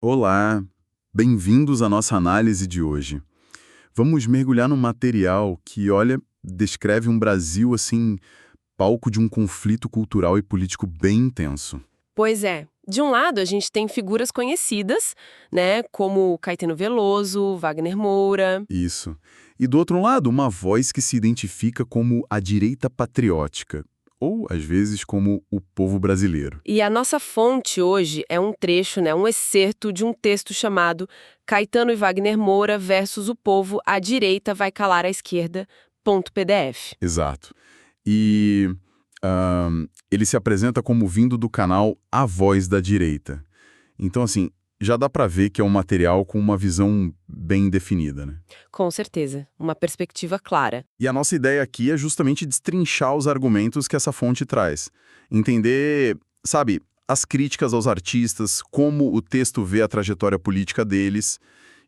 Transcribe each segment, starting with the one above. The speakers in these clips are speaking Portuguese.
Olá, bem-vindos à nossa análise de hoje. Vamos mergulhar num material que, olha, descreve um Brasil assim, palco de um conflito cultural e político bem intenso. Pois é. De um lado, a gente tem figuras conhecidas, né, como Caetano Veloso, Wagner Moura. Isso. E do outro lado, uma voz que se identifica como a direita patriótica, ou às vezes como o povo brasileiro. E a nossa fonte hoje é um trecho, né, um excerto de um texto chamado Caetano e Wagner Moura versus o povo, a direita vai calar a esquerda, ponto PDF. Exato. E ele se apresenta como vindo do canal A Voz da Direita. Então, assim, já dá pra ver que é um material com uma visão bem definida, né? Com certeza, uma perspectiva clara. E a nossa ideia aqui é justamente destrinchar os argumentos que essa fonte traz. Entender, sabe, as críticas aos artistas, como o texto vê a trajetória política deles,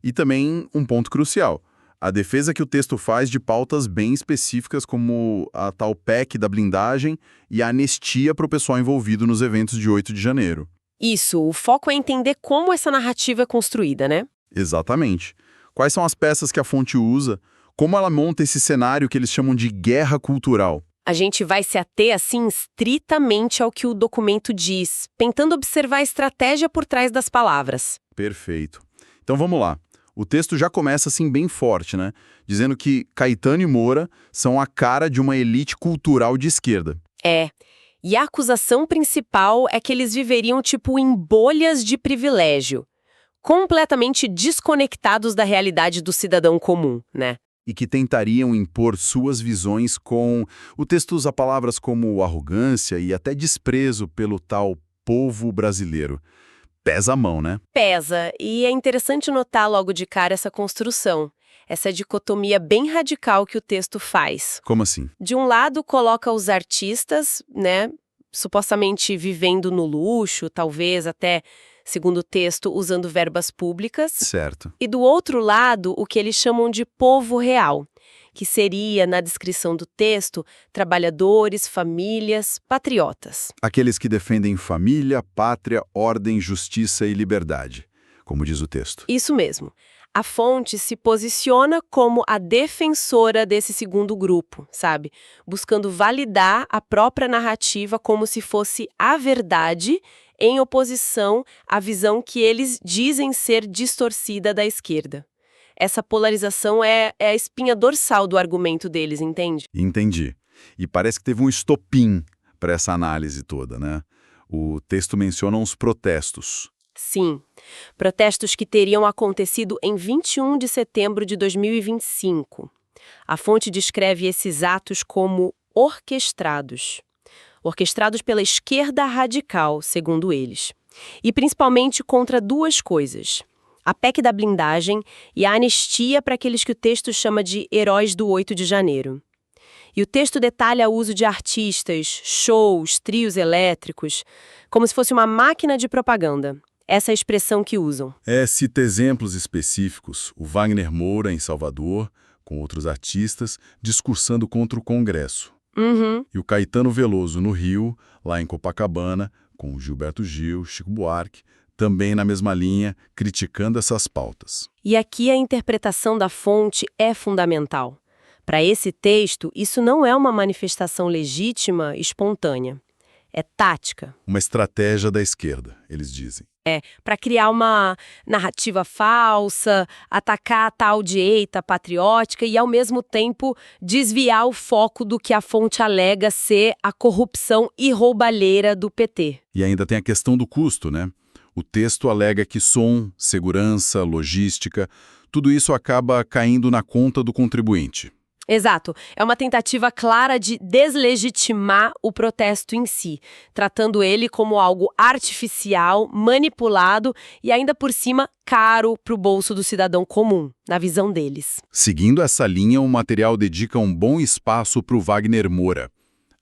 e também um ponto crucial, a defesa que o texto faz de pautas bem específicas como a tal PEC da blindagem e a anistia para o pessoal envolvido nos eventos de 8 de janeiro. Isso, o foco é entender como essa narrativa é construída, né? Exatamente. Quais são as peças que a fonte usa? Como ela monta esse cenário que eles chamam de guerra cultural? A gente vai se ater, assim, estritamente ao que o documento diz, tentando observar a estratégia por trás das palavras. Perfeito. Então vamos lá. O texto já começa assim bem forte, né? Dizendo que Caetano e Moura são a cara de uma elite cultural de esquerda. É. E a acusação principal é que eles viveriam, tipo, em bolhas de privilégio, completamente desconectados da realidade do cidadão comum, né? E que tentariam impor suas visões com... O texto usa palavras como arrogância e até desprezo pelo tal povo brasileiro. Pesa a mão, né? Pesa, e é interessante notar logo de cara essa construção, essa dicotomia bem radical que o texto faz. Como assim? De um lado, coloca os artistas, né, supostamente vivendo no luxo, talvez até, segundo o texto, usando verbas públicas. Certo. E do outro lado, o que eles chamam de povo real, que seria, na descrição do texto, trabalhadores, famílias, patriotas. Aqueles que defendem família, pátria, ordem, justiça e liberdade, como diz o texto. Isso mesmo. A fonte se posiciona como a defensora desse segundo grupo, sabe? Buscando validar a própria narrativa como se fosse a verdade, em oposição à visão que eles dizem ser distorcida da esquerda. Essa polarização é a espinha dorsal do argumento deles, entende? Entendi. E parece que teve um estopim para essa análise toda, né? O texto menciona os protestos. Sim, protestos que teriam acontecido em 21 de setembro de 2025. A fonte descreve esses atos como orquestrados. Orquestrados pela esquerda radical, segundo eles. E principalmente contra duas coisas: a PEC da blindagem e a anistia para aqueles que o texto chama de heróis do 8 de janeiro. E o texto detalha o uso de artistas, shows, trios elétricos, como se fosse uma máquina de propaganda. Essa é a expressão que usam. Cita exemplos específicos, o Wagner Moura em Salvador, com outros artistas, discursando contra o Congresso. Uhum. E o Caetano Veloso no Rio, lá em Copacabana, com o Gilberto Gil, Chico Buarque, também na mesma linha, criticando essas pautas. E aqui a interpretação da fonte é fundamental. Para esse texto, isso não é uma manifestação legítima, espontânea. É tática. Uma estratégia da esquerda, eles dizem. Para criar uma narrativa falsa, atacar a tal direita patriótica e, ao mesmo tempo, desviar o foco do que a fonte alega ser a corrupção e roubalheira do PT. E ainda tem a questão do custo, né? O texto alega que som, segurança, logística, tudo isso acaba caindo na conta do contribuinte. Exato. É uma tentativa clara de deslegitimar o protesto em si, tratando ele como algo artificial, manipulado e ainda por cima caro para o bolso do cidadão comum, na visão deles. Seguindo essa linha, o material dedica um bom espaço para o Wagner Moura.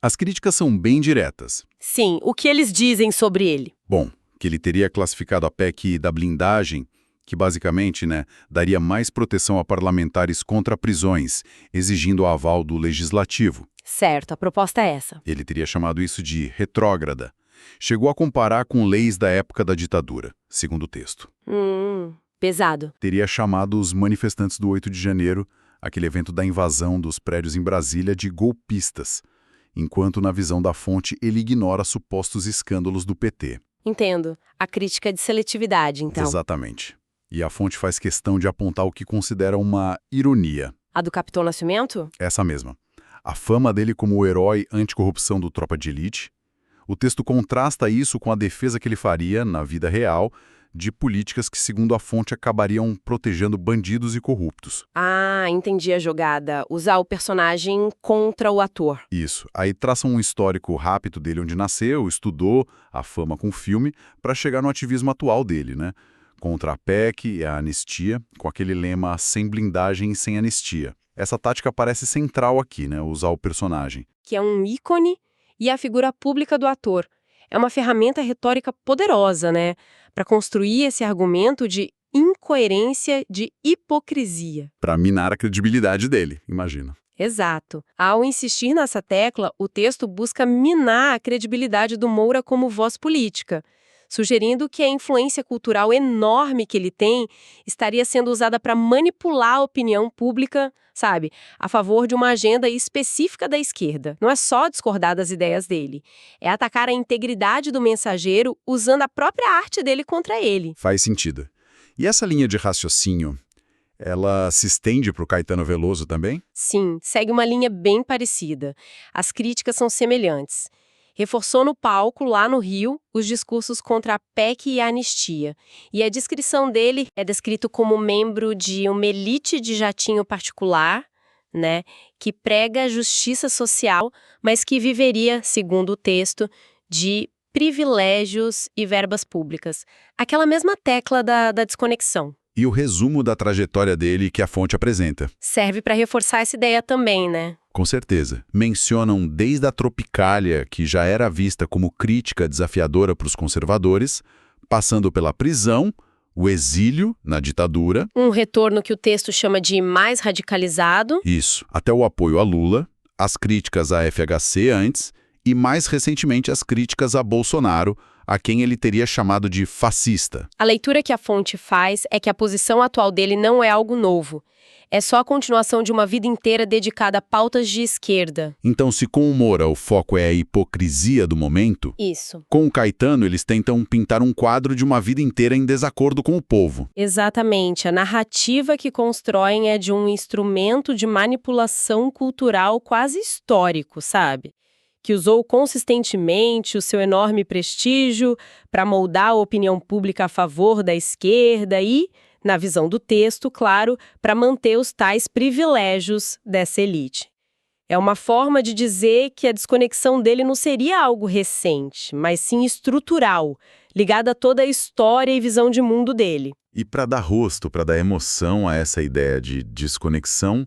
As críticas são bem diretas. Sim, o que eles dizem sobre ele? Bom, que ele teria classificado a PEC da blindagem, que basicamente, daria mais proteção a parlamentares contra prisões, exigindo o aval do legislativo. Certo, a proposta é essa. Ele teria chamado isso de retrógrada. Chegou a comparar com leis da época da ditadura, segundo o texto. Pesado. Teria chamado os manifestantes do 8 de janeiro, aquele evento da invasão dos prédios em Brasília, de golpistas, enquanto, na visão da fonte, ele ignora supostos escândalos do PT. Entendo. A crítica de seletividade, então. Exatamente. E a fonte faz questão de apontar o que considera uma ironia. A do Capitão Nascimento? Essa mesma. A fama dele como o herói anticorrupção do Tropa de Elite. O texto contrasta isso com a defesa que ele faria, na vida real, de políticas que, segundo a fonte, acabariam protegendo bandidos e corruptos. Ah, entendi a jogada. Usar o personagem contra o ator. Isso. Aí traça um histórico rápido dele onde nasceu, estudou a fama com o filme, para chegar no ativismo atual dele, né? Contra a PEC e a anistia, com aquele lema sem blindagem e sem anistia. Essa tática parece central aqui, né? Usar o personagem. Que é um ícone e a figura pública do ator. É uma ferramenta retórica poderosa, né? Para construir esse argumento de incoerência, de hipocrisia. Para minar a credibilidade dele, imagina. Exato. Ao insistir nessa tecla, o texto busca minar a credibilidade do Moura como voz política, sugerindo que a influência cultural enorme que ele tem estaria sendo usada para manipular a opinião pública, sabe, a favor de uma agenda específica da esquerda. Não é só discordar das ideias dele, é atacar a integridade do mensageiro usando a própria arte dele contra ele. Faz sentido. E essa linha de raciocínio, ela se estende para o Caetano Veloso também? Sim, segue uma linha bem parecida. As críticas são semelhantes. Reforçou no palco, lá no Rio, os discursos contra a PEC e a anistia. E a descrição dele é descrito como membro de uma elite de jatinho particular, né, que prega a justiça social, mas que viveria, segundo o texto, de privilégios e verbas públicas. Aquela mesma tecla da desconexão. E o resumo da trajetória dele que a fonte apresenta. Serve para reforçar essa ideia também, né? Com certeza. Mencionam desde a Tropicália, que já era vista como crítica desafiadora para os conservadores, passando pela prisão, o exílio na ditadura. Um retorno que o texto chama de mais radicalizado. Isso. Até o apoio a Lula, as críticas à FHC antes e, mais recentemente, as críticas a Bolsonaro, a quem ele teria chamado de fascista. A leitura que a fonte faz é que a posição atual dele não é algo novo. É só a continuação de uma vida inteira dedicada a pautas de esquerda. Então, se com o Moura o foco é a hipocrisia do momento, Isso. com o Caetano eles tentam pintar um quadro de uma vida inteira em desacordo com o povo. Exatamente. A narrativa que constroem é de um instrumento de manipulação cultural quase histórico, sabe? Que usou consistentemente o seu enorme prestígio para moldar a opinião pública a favor da esquerda e, na visão do texto, claro, para manter os tais privilégios dessa elite. É uma forma de dizer que a desconexão dele não seria algo recente, mas sim estrutural, ligada a toda a história e visão de mundo dele. E para dar rosto, para dar emoção a essa ideia de desconexão,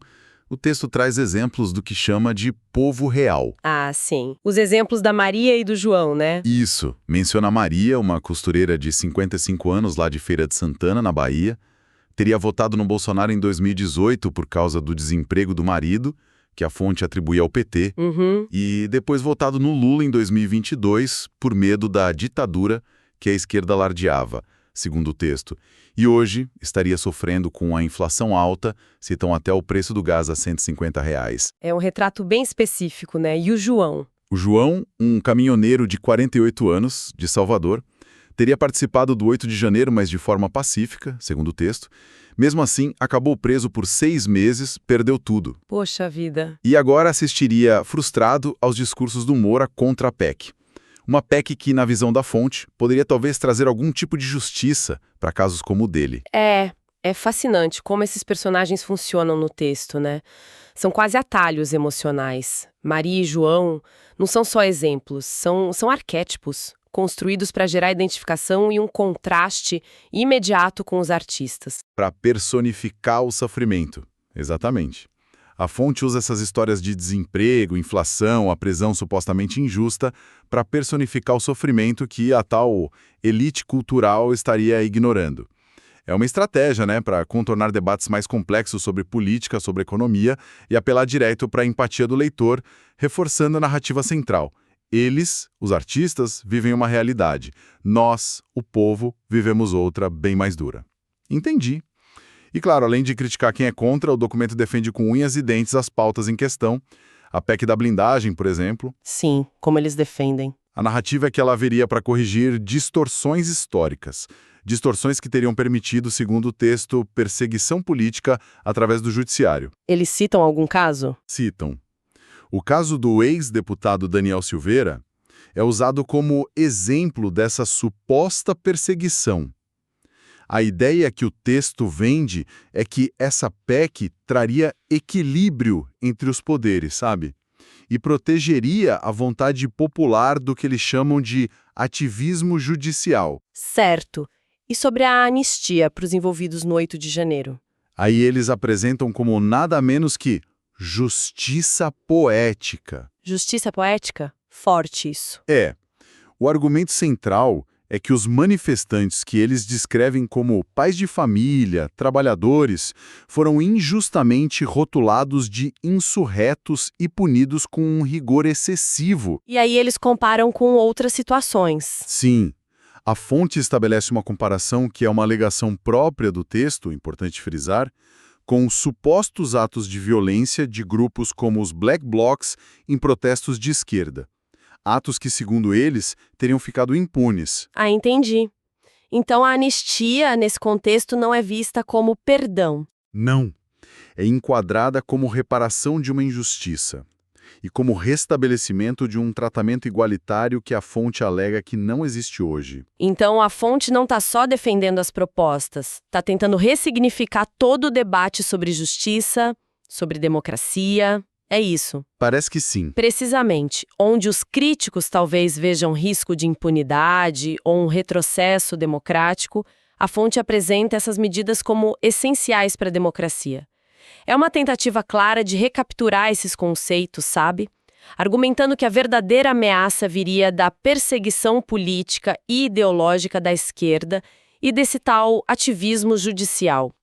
o texto traz exemplos do que chama de povo real. Ah, sim. Os exemplos da Maria e do João, né? Isso. Menciona a Maria, uma costureira de 55 anos lá de Feira de Santana, na Bahia. Teria votado no Bolsonaro em 2018 por causa do desemprego do marido, que a fonte atribuía ao PT, e depois votado no Lula em 2022 por medo da ditadura que a esquerda alardeava, segundo o texto. E hoje estaria sofrendo com a inflação alta, citam até o preço do gás a R$150. É um retrato bem específico, né? E o João? O João, um caminhoneiro de 48 anos, de Salvador, teria participado do 8 de janeiro, mas de forma pacífica, segundo o texto. Mesmo assim, acabou preso por 6 meses, perdeu tudo. Poxa vida. E agora assistiria frustrado aos discursos do Moura contra a PEC. Uma PEC que, na visão da fonte, poderia talvez trazer algum tipo de justiça para casos como o dele. É fascinante como esses personagens funcionam no texto, né? São quase atalhos emocionais. Maria e João não são só exemplos, são arquétipos, construídos para gerar identificação e um contraste imediato com os artistas. Para personificar o sofrimento. Exatamente. A fonte usa essas histórias de desemprego, inflação, a prisão supostamente injusta para personificar o sofrimento que a tal elite cultural estaria ignorando. É uma estratégia, né, para contornar debates mais complexos sobre política, sobre economia e apelar direto para a empatia do leitor, reforçando a narrativa central. Eles, os artistas, vivem uma realidade. Nós, o povo, vivemos outra bem mais dura. Entendi. E claro, além de criticar quem é contra, o documento defende com unhas e dentes as pautas em questão. A PEC da blindagem, por exemplo. Sim, como eles defendem. A narrativa é que ela viria para corrigir distorções históricas. Distorções que teriam permitido, segundo o texto, perseguição política através do judiciário. Eles citam algum caso? Citam. O caso do ex-deputado Daniel Silveira é usado como exemplo dessa suposta perseguição. A ideia que o texto vende é que essa PEC traria equilíbrio entre os poderes, sabe? E protegeria a vontade popular do que eles chamam de ativismo judicial. Certo. E sobre a anistia para os envolvidos no 8 de janeiro? Aí eles apresentam como nada menos que justiça poética. Justiça poética? Forte isso. O argumento central é que os manifestantes que eles descrevem como pais de família, trabalhadores, foram injustamente rotulados de insurretos e punidos com um rigor excessivo. E aí eles comparam com outras situações. Sim, a fonte estabelece uma comparação que é uma alegação própria do texto, importante frisar, com supostos atos de violência de grupos como os Black Blocs em protestos de esquerda. Atos que, segundo eles, teriam ficado impunes. Ah, entendi. Então a anistia, nesse contexto, não é vista como perdão. Não. É enquadrada como reparação de uma injustiça e como restabelecimento de um tratamento igualitário que a fonte alega que não existe hoje. Então a fonte não está só defendendo as propostas, está tentando ressignificar todo o debate sobre justiça, sobre democracia. É isso. Parece que sim. Precisamente, onde os críticos talvez vejam risco de impunidade ou um retrocesso democrático, a fonte apresenta essas medidas como essenciais para a democracia. É uma tentativa clara de recapturar esses conceitos, sabe? Argumentando que a verdadeira ameaça viria da perseguição política e ideológica da esquerda e desse tal ativismo judicial.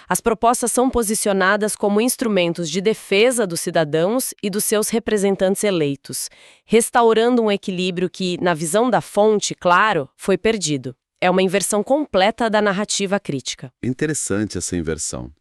As propostas são posicionadas como instrumentos de defesa dos cidadãos e dos seus representantes eleitos, restaurando um equilíbrio que, na visão da fonte, claro, foi perdido. É uma inversão completa da narrativa crítica. Interessante essa inversão.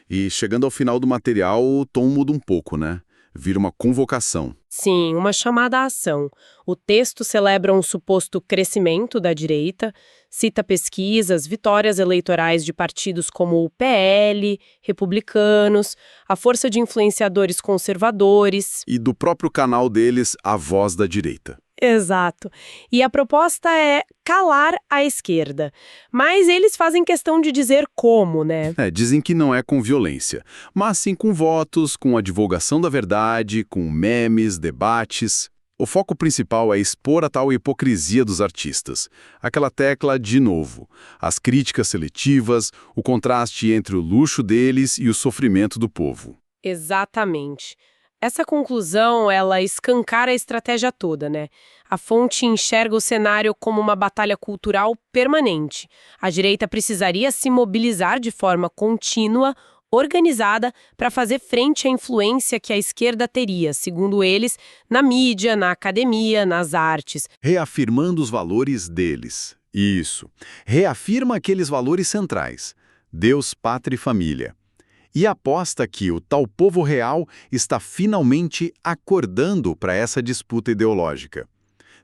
E chegando ao final do material, o tom muda um pouco, né? Vira uma convocação. Sim, uma chamada à ação. O texto celebra um suposto crescimento da direita, cita pesquisas, vitórias eleitorais de partidos como o PL, republicanos, a força de influenciadores conservadores. E do próprio canal deles, A Voz da Direita. Exato. E a proposta é calar a esquerda. Mas eles fazem questão de dizer como, né? Dizem que não é com violência, mas sim com votos, com a divulgação da verdade, com memes, debates. O foco principal é expor a tal hipocrisia dos artistas. Aquela tecla, de novo, as críticas seletivas, o contraste entre o luxo deles e o sofrimento do povo. Exatamente. Essa conclusão, ela escancara a estratégia toda, né? A fonte enxerga o cenário como uma batalha cultural permanente. A direita precisaria se mobilizar de forma contínua, organizada, para fazer frente à influência que a esquerda teria, segundo eles, na mídia, na academia, nas artes. Reafirmando os valores deles. Isso. Reafirma aqueles valores centrais. Deus, pátria e família. E aposta que o tal povo real está finalmente acordando para essa disputa ideológica.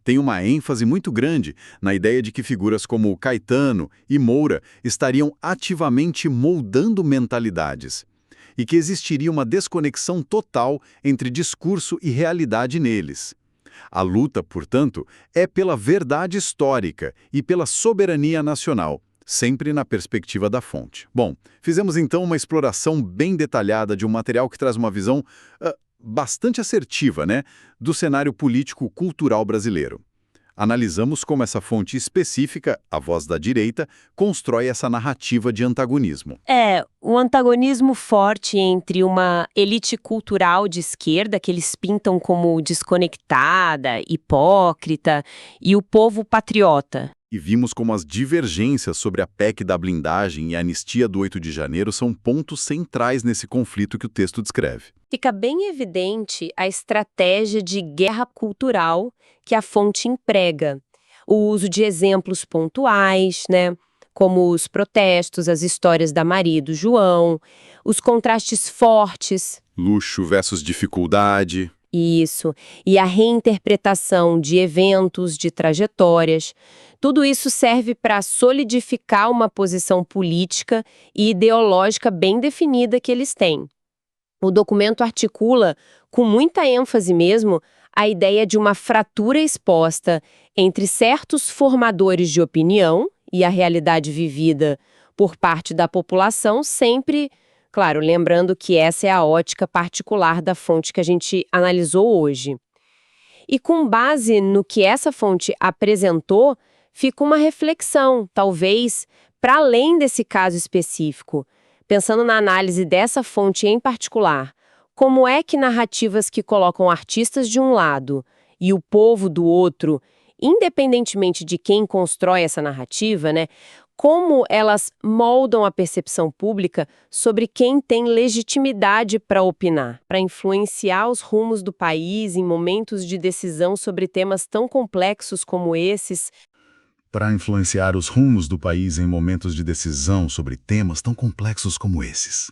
Tem uma ênfase muito grande na ideia de que figuras como Caetano e Moura estariam ativamente moldando mentalidades e que existiria uma desconexão total entre discurso e realidade neles. A luta, portanto, é pela verdade histórica e pela soberania nacional, sempre na perspectiva da fonte. Bom, fizemos então uma exploração bem detalhada de um material que traz uma visão bastante assertiva, né, do cenário político-cultural brasileiro. Analisamos como essa fonte específica, A Voz da Direita, constrói essa narrativa de antagonismo. O antagonismo forte entre uma elite cultural de esquerda, que eles pintam como desconectada, hipócrita, e o povo patriota, E vimos como as divergências sobre a PEC da blindagem e a anistia do 8 de janeiro são pontos centrais nesse conflito que o texto descreve. Fica bem evidente a estratégia de guerra cultural que a fonte emprega. O uso de exemplos pontuais, né? Como os protestos, as histórias da Maria e do João, os contrastes fortes. Luxo versus dificuldade. Isso, e a reinterpretação de eventos, de trajetórias. Tudo isso serve para solidificar uma posição política e ideológica bem definida que eles têm. O documento articula, com muita ênfase mesmo, a ideia de uma fratura exposta entre certos formadores de opinião e a realidade vivida por parte da população, sempre, claro, lembrando que essa é a ótica particular da fonte que a gente analisou hoje. E com base no que essa fonte apresentou, fica uma reflexão, talvez, para além desse caso específico. Pensando na análise dessa fonte em particular, como é que narrativas que colocam artistas de um lado e o povo do outro, independentemente de quem constrói essa narrativa, né, como elas moldam a percepção pública sobre quem tem legitimidade para opinar, para influenciar os rumos do país em momentos de decisão sobre temas tão complexos como esses? Para influenciar os rumos do país em momentos de decisão sobre temas tão complexos como esses.